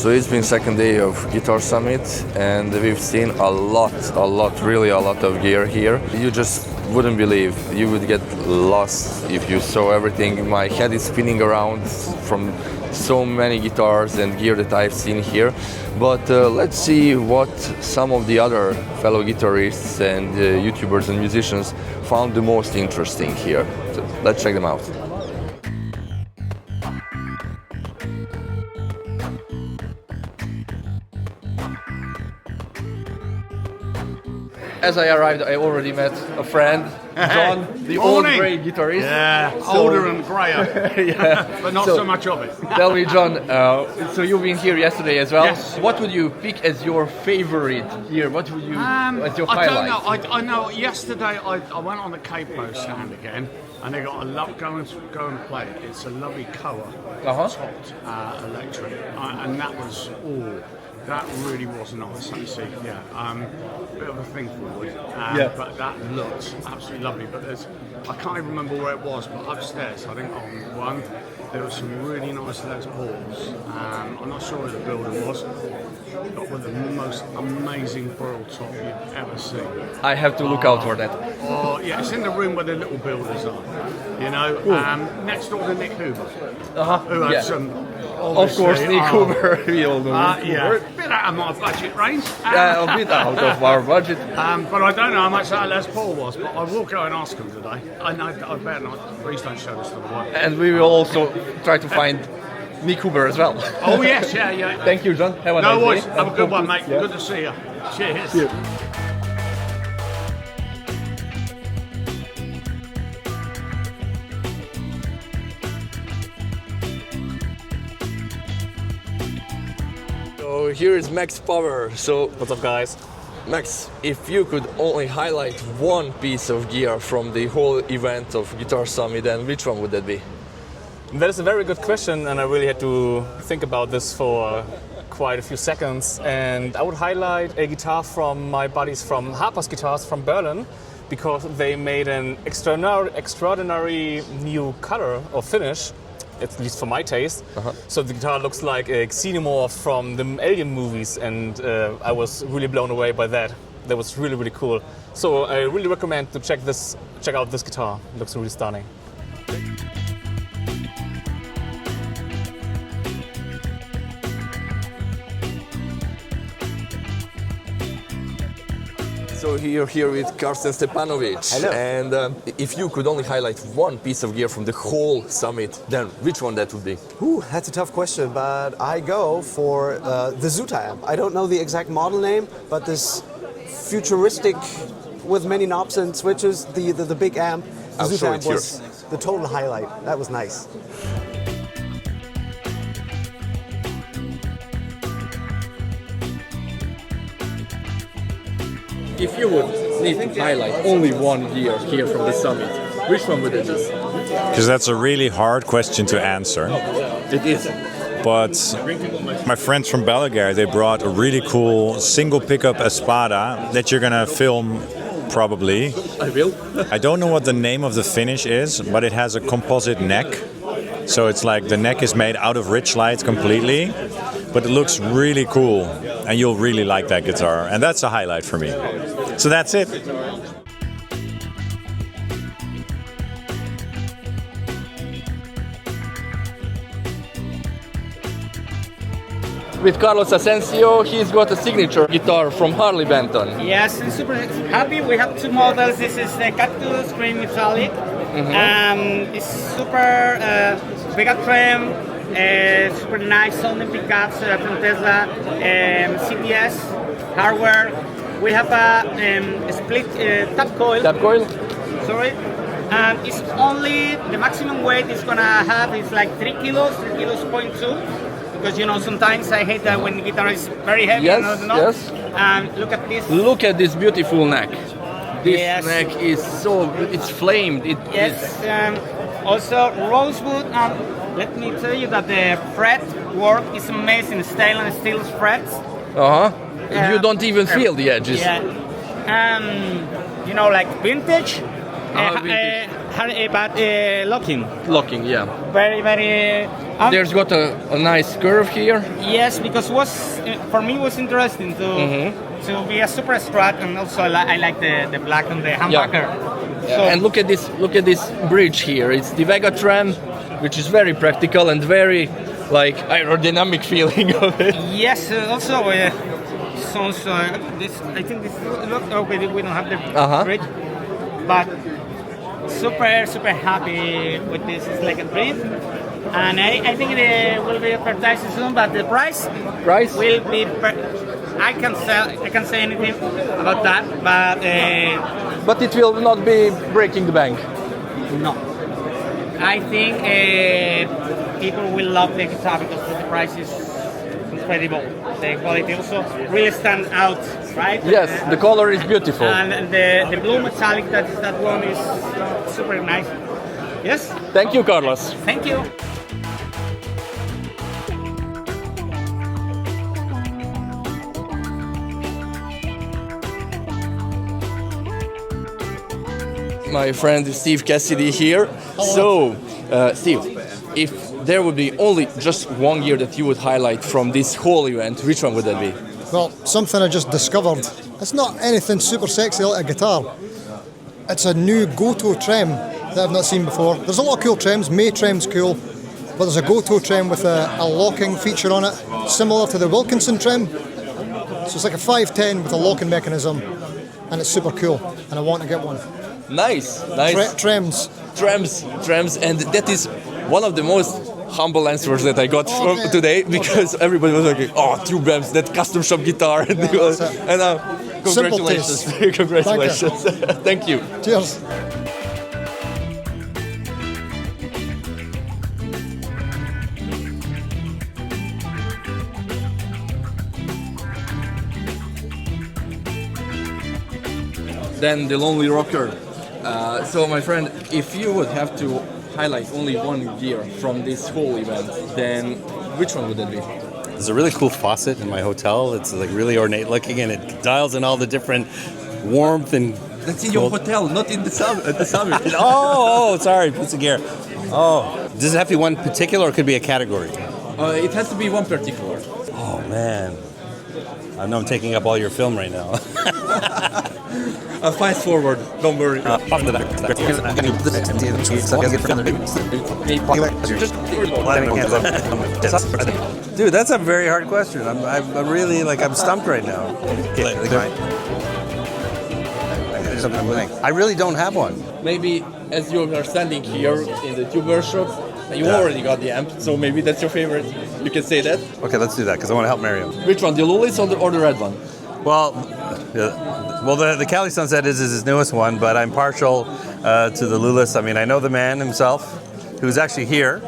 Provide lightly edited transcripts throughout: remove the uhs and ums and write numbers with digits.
So it's been second day of Guitar Summit, and we've seen a lot of gear here. You just wouldn't believe. You would get lost if you saw everything. My head is spinning around from so many guitars and gear that I've seen here. But let's see what some of the other fellow guitarists and YouTubers and musicians found the most interesting here. So let's check them out. As I arrived, I already met a friend, John, the old grey guitarist. Yeah, older and greyer. Yeah. But not so much of it. Tell me, John, so you've been here yesterday as well. Yes. What would you pick as your favorite here? What would you, as your highlight? I don't know. I know yesterday I went on the capo stand again, and they got a lot go and play it. It's a lovely colour, topped electric, and that was all. That really was nice, actually. Yeah, bit of a thing forward, but that looked absolutely lovely. But I can't even remember where it was, but upstairs, I think on one, there were some really nice Les Pauls. I'm not sure who the builder was, but with the most amazing burl top you've ever seen. I have to look out for that. Oh, yeah, it's in the room where the little builders are. You know, next door to Nick Huber, who had some. Of course, Nick Huber. We all know Nick Huber. A bit out of my budget range. Yeah, a bit out of our budget. But I don't know how much that Les Paul was, but I will go and ask him today. I better not. Please don't show this to the world. And we will also try to find Nick Huber as well. Oh, yes, yeah. Thank you, John. Have a nice day. No worries. Have a good one, mate. Yeah. Good to see you. Cheers. Yeah. So here is Max Power. So what's up, guys? Max, if you could only highlight one piece of gear from the whole event of Guitar Summit, then which one would that be? That is a very good question, and I really had to think about this for quite a few seconds. And I would highlight a guitar from my buddies from Harper's Guitars from Berlin, because they made an extraordinary new color or finish, at least for my taste. So the guitar looks like a xenomorph from the Alien movies, and I was really blown away by that. That was really, really cool. So I really recommend to check out this guitar. It looks really stunning. So you're here with CarstenStepanowicz. Hello. And if you could only highlight one piece of gear from the whole summit, then which one that would be? Ooh, that's a tough question, but I go for the Zuta amp. I don't know the exact model name, but this futuristic, with many knobs and switches, the big amp, the Zuta amp was the total highlight. That was nice. If you would need to highlight only one gear here from the summit, which one would it be? Because that's a really hard question to answer. It is. But my friends from Balaguer, they brought a really cool single pickup Espada that you're gonna film probably. I will. I don't know what the name of the finish is, but it has a composite neck. So it's like the neck is made out of rich light completely, but it looks really cool, and you'll really like that guitar, and that's a highlight for me. So that's it. With Carlos Asensio, he's got a signature guitar from Harley Benton. Yes, I'm super happy. We have two models. This is the Cactus Green Metallic. It's super big trim, super nice sounding pickups from Tesla, CPS hardware. We have a split tap coil. Tap coil? Sorry. And it's only, the maximum weight it's gonna have is like 3 kilos, 3 kilos 0.2. Because you know sometimes I hate that when the guitar is very heavy. Yes, yes. And look at this. Look at this beautiful neck. This neck is so, it's flamed. Also rosewood, and let me tell you that the fret work is amazing. Stainless steel frets. You don't even feel the edges. Yeah. You know, like vintage. Vintage. But locking. Locking, yeah. Very, very There's got a nice curve here. Yes, because for me was interesting to be a super strat, and also I like the black on the humbucker. So, and look at this bridge here. It's the Vega tram, which is very practical and very like aerodynamic feeling of it. Yes, also sounds this. I think this looks okay. We don't have the bridge, but super happy with this. It's like a dream. And I think it will be advertised soon, but the price will be. I can't say anything about that, but it will not be breaking the bank. No, I think people will love the guitar because the price is incredible. The quality also really stands out, right? Yes, the color is beautiful. And the blue metallic that one is super nice. Yes. Thank you, Carlos. Thank you. My friend Steve Cassidy here. So, Steve, if there would be only just one gear that you would highlight from this whole event, which one would that be? Well, something I just discovered. It's not anything super sexy like a guitar. It's a new go-to trem that I've not seen before. There's a lot of cool trems. May trem's cool, but there's a go-to trem with a locking feature on it, similar to the Wilkinson trem. So it's like a 510 with a locking mechanism, and it's super cool, and I want to get one. Nice. Trems, and that is one of the most humble answers that I got from today, because everybody was like, "Oh, tube amps, that custom shop guitar," and congratulations, congratulations, thank you. Cheers. Then the LonelyRocker. So my friend, if you would have to highlight only one gear from this whole event, then which one would that be? There's a really cool faucet in my hotel. It's like really ornate looking, and it dials in all the different warmth and. That's in your hotel, not in the summit. oh, sorry, piece of gear. Oh, does it have to be one particular, or it could be a category? It has to be one particular. Oh man, I know I'm taking up all your film right now. Fast forward, don't worry. Dude, that's a very hard question. I'm really I'm stumped right now. I really don't have one. Maybe as you are standing here in the tube workshop, you already got the amp, so maybe that's your favorite. You can say that. Okay, let's do that because I want to help Mario. Which one, the Lulis or the red one? Well, the Cali Sunset is his newest one, but I'm partial to the Lulis. I mean, I know the man himself, who's actually here,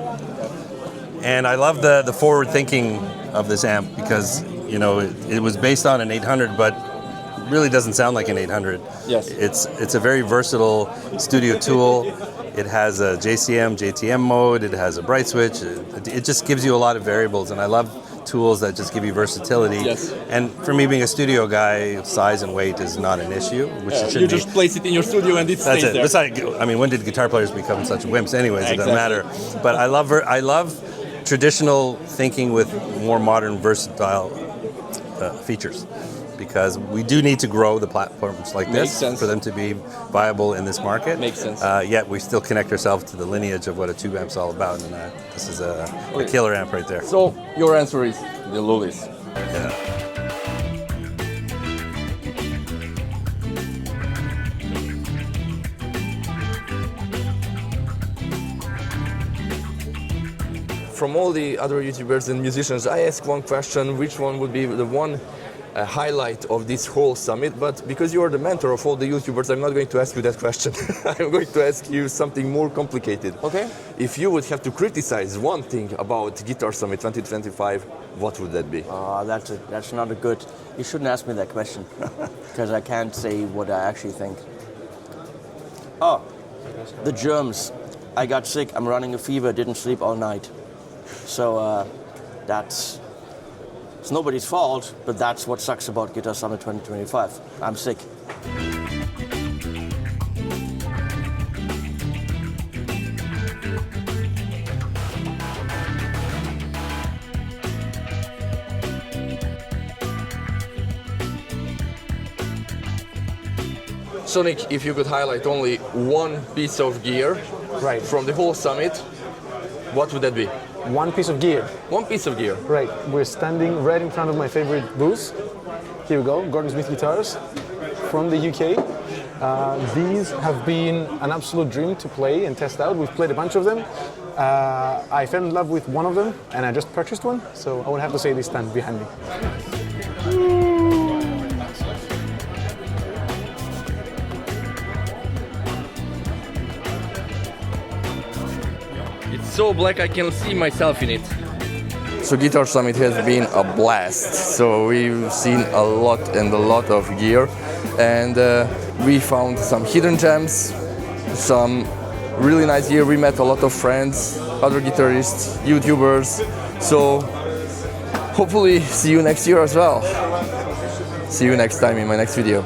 and I love the forward thinking of this amp because it was based on an 800, but really doesn't sound like an 800. Yes. It's a very versatile studio tool. It has a JCM, JTM mode. It has a bright switch. It just gives you a lot of variables, and I love tools that just give you versatility. Yes. And for me, being a studio guy, size and weight is not an issue. Which it shouldn't you just place it in your studio and it stays there. Besides, when did guitar players become such wimps? Anyways, It doesn't matter. But I love traditional thinking with more modern, versatile features. Because we do need to grow the platforms like this for them to be viable in this market. Makes sense. Yet we still connect ourselves to the lineage of what a tube amp's all about, and this is a killer amp right there. So your answer is the Lulis. Yeah. From all the other YouTubers and musicians, I ask one question: which one would be the one highlight of this whole summit? But because you are the mentor of all the YouTubers, I'm not going to ask you that question. I'm going to ask you something more complicated. Okay. If you would have to criticize one thing about Guitar Summit 2025, what would that be? That's not a good. You shouldn't ask me that question because I can't say what I actually think. Oh, the germs. I got sick. I'm running a fever. Didn't sleep all night. So it's nobody's fault, but that's what sucks about Guitar Summit 2025. I'm sick. Sonic, if you could highlight only one piece of gear Right. from the whole summit, what would that be? One piece of gear. One piece of gear. Right. We're standing right in front of my favorite booth. Here we go, Gordon Smith guitars from the UK. These have been an absolute dream to play and test out. We've played a bunch of them. I fell in love with one of them and I just purchased one, so I would have to say they stand behind me. It's so black I can see myself in it. So Guitar Summit has been a blast. So we've seen a lot and a lot of gear, and we found some hidden gems, some really nice gear. We met a lot of friends, other guitarists, YouTubers. So hopefully see you next year as well. See you next time in my next video.